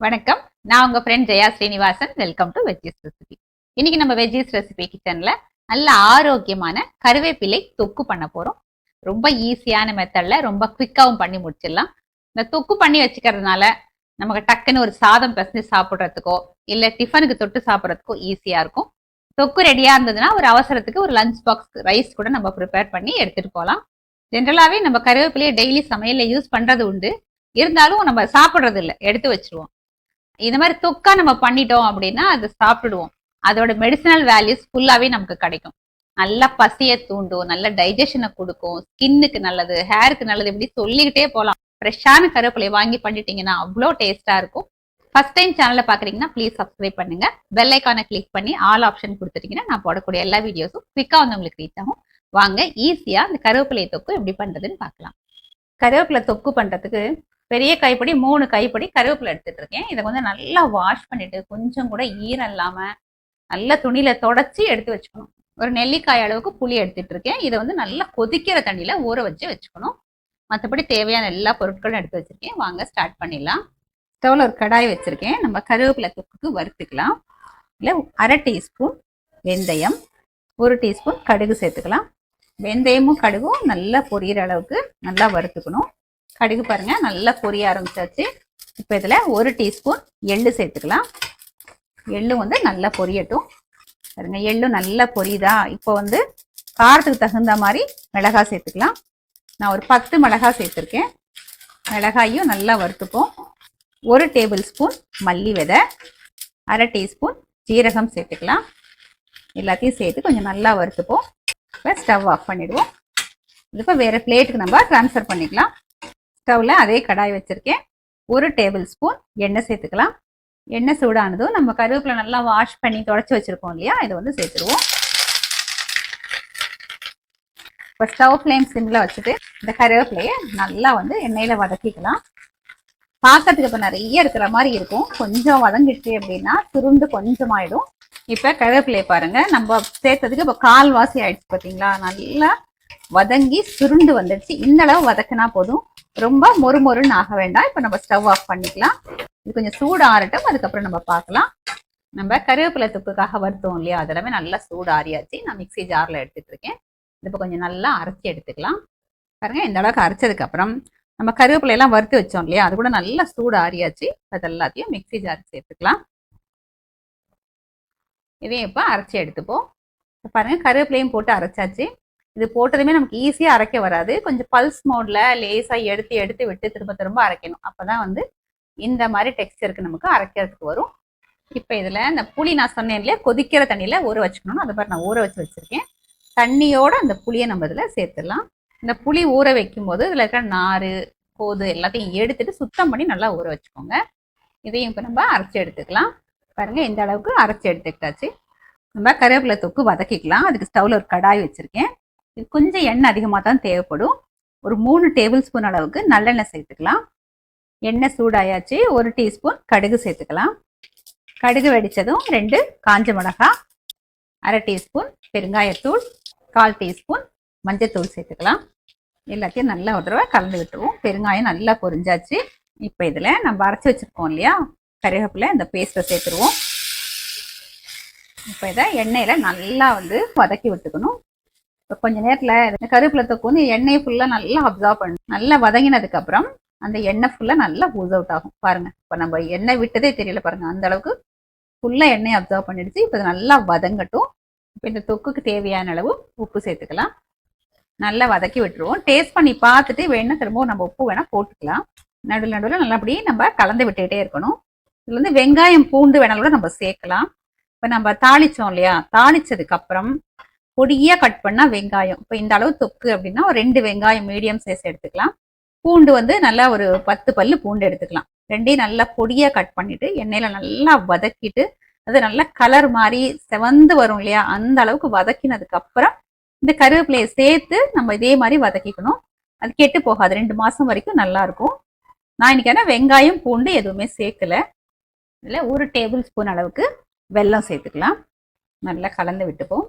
வணக்கம். நான் உங்க friend Jaya Srinivasan. Welcome to veggies recipe. இன்னைக்கு நம்ம வெஜ்ஜீஸ் ரெசிபி கிச்சன்ல நல்ல ஆரோக்கியமான கருவேப்பிலை தொக்கு பண்ண போறோம். ரொம்ப ஈஸியான மெத்தட்ல ரொம்ப குவிக்காவும் பண்ணி முடிச்சிடலாம். இந்த தொக்கு பண்ணி வச்சுக்கிறதுனால நமக்கு டக்குன்னு ஒரு சாதம் பிசைஞ்சு சாப்பிட்றதுக்கோ இல்ல டிஃபனுக்கு தொட்டு சாப்பிட்றதுக்கோ ஈஸியா இருக்கும். தொக்கு ரெடியா இருந்ததுன்னா ஒரு அவசரத்துக்கு ஒரு லஞ்ச் பாக்ஸ் ரைஸ் கூட நம்ம ப்ரிப்பேர் பண்ணி எடுத்துட்டு போகலாம். ஜென்ரலாவே நம்ம கருவேப்பிலையை டெய்லி சமையல்ல யூஸ் பண்றது உண்டு. இருந்தாலும் நம்ம சாப்பிட்றது இல்லை, எடுத்து வச்சிருவோம். இந்த மாதிரி தொக்கா நம்ம பண்ணிட்டோம் அப்படின்னா அதை சாப்பிடுவோம். அதோட மெடிசினல் வேல்யூஸ் ஃபுல்லாவே நமக்கு கிடைக்கும். நல்ல பசியை தூண்டும், நல்ல டைஜஷனை கொடுக்கும், ஸ்கின்னுக்கு நல்லது, ஹேருக்கு நல்லது, இப்படி சொல்லிக்கிட்டே போகலாம். ஃப்ரெஷ்ஷான கருவேப்பிலை வாங்கி பண்ணிட்டீங்கன்னா அவ்வளோ டேஸ்டா இருக்கும். ஃபர்ஸ்ட் டைம் சேனலை பாக்குறீங்கன்னா ப்ளீஸ் சப்ஸ்கிரைப் பண்ணுங்க. பெல் ஐக்கானை கிளிக் பண்ணி ஆல் ஆப்ஷன் கொடுத்துட்டீங்கன்னா நான் போடக்கூடிய எல்லா வீடியோஸும் குவிக்கா வந்து உங்களுக்கு ரீச் ஆகும். வாங்க ஈஸியா இந்த கருவேப்பிலை தொக்கு எப்படி பண்றதுன்னு பார்க்கலாம். கருவேப்பிலை தொக்கு பண்றதுக்கு பெரிய கைப்படி 3 கைப்படி கருவேப்பிலை எடுத்துட்டு இருக்கேன். இதை கொஞ்சம் நல்லா வாஷ் பண்ணிட்டு கொஞ்சம் கூட ஈரம் இல்லாம நல்ல துணியில தொடச்சி எடுத்து வச்சுக்கணும். ஒரு நெல்லிக்காய் அளவுக்கு புளி எடுத்துட்டு இருக்கேன். இதை வந்து நல்லா கொதிக்கிற தண்ணியில ஊற வச்சு வச்சுக்கணும். மற்றபடி தேவையான எல்லா பொருட்களும் எடுத்து வச்சிருக்கேன். வாங்க ஸ்டார்ட் பண்ணிடலாம். ஸ்டவ்ல ஒரு கடாய் வச்சிருக்கேன். நம்ம கருவேப்பிலை தொக்குக்கு வறுத்துக்கலாம். இல்லை 1/2 டீஸ்பூன் வெந்தயம், 1 டீஸ்பூன் கடுகு சேர்த்துக்கலாம். வெந்தயமும் கடுகும் நல்லா பொரியிற அளவுக்கு நல்லா வறுத்துக்கணும். கடுகு பாருங்க நல்லா பொரிய ஆரம்பிச்சாச்சு. இப்போ இதில் 1 டீஸ்பூன் எள்ளு சேர்த்துக்கலாம். எள்ளு வந்து நல்லா பொரியட்டும். பாருங்க எள்ளு நல்லா பொரியுதா. இப்போ வந்து காரத்துக்கு தகுந்த மாதிரி மிளகாய் சேர்த்துக்கலாம். நான் ஒரு 10 மிளகாய் சேர்த்துருக்கேன். மிளகாயும் நல்லா வறுத்துப்போம். 1 டேபிள் ஸ்பூன் மல்லி விதை, 1/2 டீஸ்பூன் ஜீரகம் சேர்த்துக்கலாம். எல்லாத்தையும் சேர்த்து கொஞ்சம் நல்லா வறுத்துப்போம். இப்போ ஸ்டவ் ஆஃப் பண்ணிடுவோம். இப்போ வேறு பிளேட்டுக்கு நம்ம ட்ரான்ஸ்ஃபர் பண்ணிக்கலாம். ஸ்டவ்ல அதே கடாய் வச்சிருக்கேன். 1 டேபிள் ஸ்பூன் எண்ணெய் சேர்த்துக்கலாம். எண்ணெய் சூடானதும் நம்ம கருவேப்பிலை நல்லா வாஷ் பண்ணி தொடச்சி வச்சிருக்கோம் இல்லையா, இதை வந்து சேர்த்துருவோம். இப்போ ஸ்டவ் ஃப்ளேம் சிம்ல வச்சுட்டு இந்த கருவேப்பிலையை நல்லா வந்து எண்ணெயில வதக்கிக்கலாம். பார்க்கறதுக்கு இப்போ நிறைய இருக்கிற மாதிரி இருக்கும். கொஞ்சம் வதங்கிடுச்சு அப்படின்னா சுருண்டு கொஞ்சம் ஆயிடும். இப்போ கருவேப்பிலையை பாருங்க நம்ம சேர்த்ததுக்கு இப்போ 1/4 ஆயிடுச்சு. பார்த்தீங்களா, நல்லா வதங்கி சுருண்டு வந்துடுச்சு. இந்த அளவு வதக்கினா போதும், ரொம்ப மொறுமொறுன்னு ஆக வேண்டாம். இப்போ நம்ம ஸ்டவ் ஆஃப் பண்ணிக்கலாம். இது கொஞ்சம் சூடு ஆறட்டும், அதுக்கப்புறம் நம்ம பார்க்கலாம். நம்ம கருவேப்பிலை தொக்குக்காக வறுத்தோம் இல்லையா, அதெல்லாமே நல்லா சூடு ஆறியாச்சு. நான் மிக்சி ஜாரில் எடுத்துட்டு இருக்கேன். இப்போ கொஞ்சம் நல்லா அரைச்சி எடுத்துக்கலாம். பாருங்க இந்த அளவுக்கு அரைச்சதுக்கப்புறம் நம்ம கருவேப்பிலையெல்லாம் வறுத்து வச்சோம் இல்லையா, அது கூட நல்லா சூடு ஆறியாச்சு. அது எல்லாத்தையும் மிக்சி ஜாருக்கு சேர்த்துக்கலாம். இதையும் இப்போ அரைச்சி எடுத்துப்போம். பாருங்க கருவேப்பிலையும் போட்டு அரைச்சாச்சு. இது போட்டதுமே நமக்கு ஈஸியாக அரைக்க வராது. கொஞ்சம் பல்ஸ் மோட்ல லேசாக எடுத்து எடுத்து விட்டு திரும்ப திரும்ப அரைக்கணும். அப்போதான் வந்து இந்த மாதிரி டெக்ஸ்டருக்கு நமக்கு அரைக்கிறதுக்கு வரும். இப்போ இதில் இந்த புளி நான் சொன்னேன் இல்லையா, கொதிக்கிற தண்ணியில் ஊற வச்சுக்கணும். அது மாதிரி நான் ஊற வச்சுருக்கேன். தண்ணியோட அந்த புளியை நம்ம இதில் சேர்த்துடலாம். இந்த புளி ஊற வைக்கும் போது இதில் இருக்கிற நார் கோது எல்லாத்தையும் எடுத்துட்டு சுத்தம் பண்ணி நல்லா ஊற வச்சுக்கோங்க. இதையும் இப்போ நம்ம அரைச்சி எடுத்துக்கலாம். பாருங்க இந்த அளவுக்கு அரைச்சி எடுத்துக்கிட்டாச்சு. நம்ம கருவேப்பிலை தொக்கு வதக்கிக்கலாம். அதுக்கு ஸ்டவ்ல ஒரு கடாய் வச்சிருக்கேன். இது கொஞ்சம் எண்ணெய் அதிகமாக தான் தேவைப்படும். ஒரு 3 டேபிள் ஸ்பூன் அளவுக்கு நல்லெண்ணெய் சேர்த்துக்கலாம். எண்ணெய் சூடாயாச்சு. 1 டீஸ்பூன் கடுகு சேர்த்துக்கலாம். கடுகு வெடிச்சதும் 2 காஞ்ச மிளகாய், 1/2 டீஸ்பூன் பெருங்காயத்தூள், 1/4 டீஸ்பூன் மஞ்சத்தூள் சேர்த்துக்கலாம். எல்லாத்தையும் நல்லா ஒரு தடவை கலந்து விட்டுருவோம். பெருங்காயம் நல்லா பொரிஞ்சாச்சு. இப்போ இதில் நம்ம அரைச்சி வச்சுருக்கோம் இல்லையா கருவேப்பிலை, இந்த பேஸ்ட்டை சேர்த்துருவோம். இப்போ இதை எண்ணெயில் நல்லா வந்து வதக்கி விட்டுக்கணும். இப்போ கொஞ்சம் நேரத்தில் இந்த கருவேப்பிலை தொக்கு வந்து எண்ணெயை ஃபுல்லாக நல்லா அப்சர்வ் பண்ணணும். நல்லா வதங்கினதுக்கு அப்புறம் அந்த எண்ணெய் ஃபுல்லாக நல்லா பூஸ் அவுட் ஆகும். பாருங்க இப்போ நம்ம எண்ணெய் விட்டதே தெரியல பாருங்க, அந்த அளவுக்கு ஃபுல்லாக எண்ணெயை அப்சர்வ் பண்ணிடுச்சு. இப்போ நல்லா வதங்கட்டும். இப்போ இந்த தொக்குக்கு தேவையான அளவு உப்பு சேர்த்துக்கலாம். நல்லா வதக்கி விட்டுருவோம். டேஸ்ட் பண்ணி பார்த்துட்டு வேணா திரும்பவும் நம்ம உப்பு வேணா போட்டுக்கலாம். நடுவில் நடுவில் நல்லபடியே நம்ம கலந்து விட்டுகிட்டே இருக்கணும். இதுல வந்து வெங்காயம் பூண்டு வேணாலும் கூட நம்ம சேர்க்கலாம். இப்போ நம்ம தாளிச்சோம் இல்லையா, தாளிச்சதுக்கு அப்புறம் பொடியா கட் பண்ணா வெங்காயம், இப்போ இந்த அளவு தொக்கு அப்படின்னா ஒரு 2 வெங்காயம் மீடியம் சைஸ் எடுத்துக்கலாம். பூண்டு வந்து நல்லா ஒரு 10 பல்லு பூண்டு எடுத்துக்கலாம். ரெண்டையும் நல்லா பொடியா கட் பண்ணிட்டு எண்ணெயில நல்லா வதக்கிட்டு அது நல்லா கலர் மாதிரி செவந்து வரும் இல்லையா, அந்த அளவுக்கு வதக்கினதுக்கு அப்புறம் இந்த கருவேப்பிலையை சேர்த்து நம்ம இதே மாதிரி வதக்கிக்கணும். அது கெட்டு போகாது, 2 மாசம் வரைக்கும் நல்லா இருக்கும். நான் இன்னைக்கு வெங்காயம் பூண்டு எதுவுமே சேர்க்கல. இதுல 1 டேபிள் ஸ்பூன் அளவுக்கு வெல்லம் சேர்த்துக்கலாம். நல்லா கலந்து விட்டுப்போம்.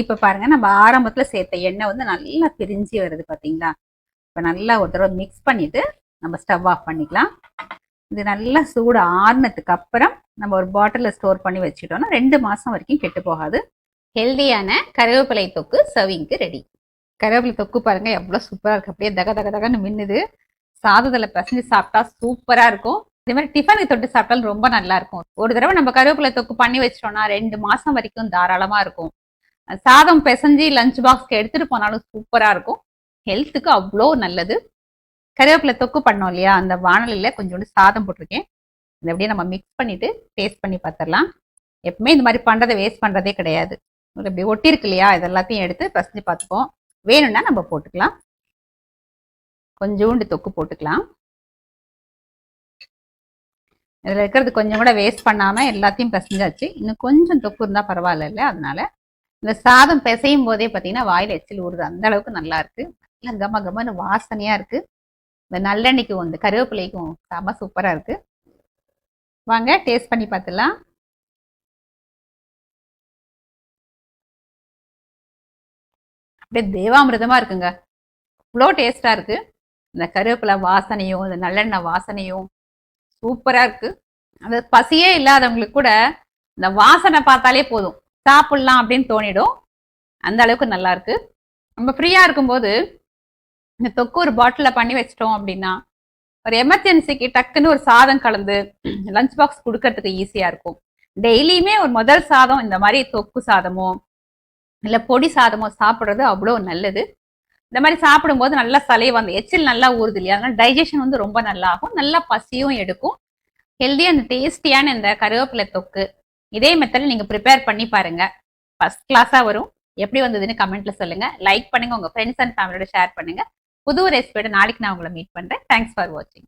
இப்போ பாருங்க நம்ம ஆரம்பத்தில் சேர்த்த எண்ணெய் வந்து நல்லா பிரிஞ்சு வருது பார்த்தீங்களா. இப்போ நல்லா ஒரு தடவை மிக்ஸ் பண்ணிட்டு நம்ம ஸ்டவ் ஆஃப் பண்ணிக்கலாம். இது நல்லா சூடு ஆறுனதுக்கு அப்புறம் நம்ம ஒரு பாட்டிலில் ஸ்டோர் பண்ணி வச்சுட்டோம்னா 2 மாசம் வரைக்கும் கெட்டு போகாது. ஹெல்தியான கருவேப்பிலை தொக்கு சர்விங்க்கு ரெடி. கருவேப்பிலை தொக்கு பாருங்க எவ்வளவு சூப்பரா இருக்கு, அப்படியே தக தக தகன்னு மின்னுது. சாதத்துல பிசைஞ்சு சாப்பிட்டா சூப்பரா இருக்கும். இதே மாதிரி டிஃபனுக்கு தொட்டு சாப்பிட்டாலும் ரொம்ப நல்லா இருக்கும். ஒரு தடவை நம்ம கருவேப்பிலை தொக்கு பண்ணி வச்சிட்டோம்னா 2 மாசம் வரைக்கும் தாராளமா இருக்கும். சாதம் பிசைஞ்சு லஞ்ச் பாக்ஸ்க்கு எடுத்துட்டு போனாலும் சூப்பரா இருக்கும். ஹெல்த்துக்கு அவ்வளோ நல்லது. கருவேப்பிலை தொக்கு பண்ணோம் இல்லையா, அந்த வானலில கொஞ்சோண்டு சாதம் போட்டிருக்கேன். இதை அப்படியே நம்ம மிக்ஸ் பண்ணிட்டு டேஸ்ட் பண்ணி பார்த்துடலாம். எப்பவுமே இந்த மாதிரி பண்றதை வேஸ்ட் பண்றதே கிடையாது. இப்படி ஒட்டி இருக்கு இல்லையா, இது எல்லாத்தையும் எடுத்து பிசைஞ்சு பார்த்துப்போம். வேணும்னா நம்ம போட்டுக்கலாம். கொஞ்சோண்டு தொக்கு போட்டுக்கலாம். இதுல இருக்கிறது கொஞ்சம் கூட வேஸ்ட் பண்ணாம எல்லாத்தையும் பிசைஞ்சாச்சு. இன்னும் கொஞ்சம் தொக்கு இருந்தா பரவாயில்ல இல்லை, அதனால இந்த சாதம் பிசையும் போதே பார்த்தீங்கன்னா வாயில எச்சில் ஊறுது, அந்த அளவுக்கு நல்லா இருக்கு. நல்லா கம கமன்னு வாசனையா இருக்கு. இந்த நல்லெண்ணெய்க்கும் இந்த கருவேப்பிலைக்கும் செம சூப்பரா இருக்கு. வாங்க டேஸ்ட் பண்ணி பார்த்துலாம். அப்படியே தேவாமிர்தமா இருக்குங்க, இவ்வளோ டேஸ்டா இருக்கு. இந்த கருவேப்பிலை வாசனையும் இந்த நல்லெண்ணெய் வாசனையும் சூப்பரா இருக்கு. அது பசியே இல்லாதவங்களுக்கு கூட இந்த வாசனை பார்த்தாலே போதும், சாப்பிடலாம் அப்படின்னு தோணிடும். அந்த அளவுக்கு நல்லா இருக்கு. நம்ம ஃப்ரீயா இருக்கும்போது இந்த தொக்கு ஒரு பாட்டில பண்ணி வச்சிட்டோம் அப்படின்னா ஒரு எமர்ஜென்சிக்கு டக்குன்னு ஒரு சாதம் கலந்து லஞ்ச் பாக்ஸ் கொடுக்கறதுக்கு ஈஸியா இருக்கும். டெய்லியுமே ஒரு முதல் சாதம் இந்த மாதிரி தொக்கு சாதமோ இல்ல பொடி சாதமோ சாப்பிடுறது அவ்வளோ நல்லது. இந்த மாதிரி சாப்பிடும்போது நல்லா சலைவா அந்த எச்சில் நல்லா ஊறுது இல்லையா, அதனால டைஜஷன் வந்து ரொம்ப நல்லா ஆகும், நல்லா பசியும் எடுக்கும். ஹெல்தியா அந்த டேஸ்டியான இந்த கருவேப்பிலை தொக்கு இதே மெத்தட்ல நீங்க ப்ரிப்பேர் பண்ணி பாருங்க, ஃபர்ஸ்ட் கிளாஸா வரும். எப்படி வந்ததுன்னு கமெண்ட்ல சொல்லுங்க. லைக் பண்ணுங்க, உங்க ஃப்ரெண்ட்ஸ் அண்ட் ஃபேமிலியோட ஷேர் பண்ணுங்க. புது ரெசிபியோட நாளைக்கு நான் உங்களை மீட் பண்றேன். தேங்க்ஸ் ஃபார் வாட்சிங்.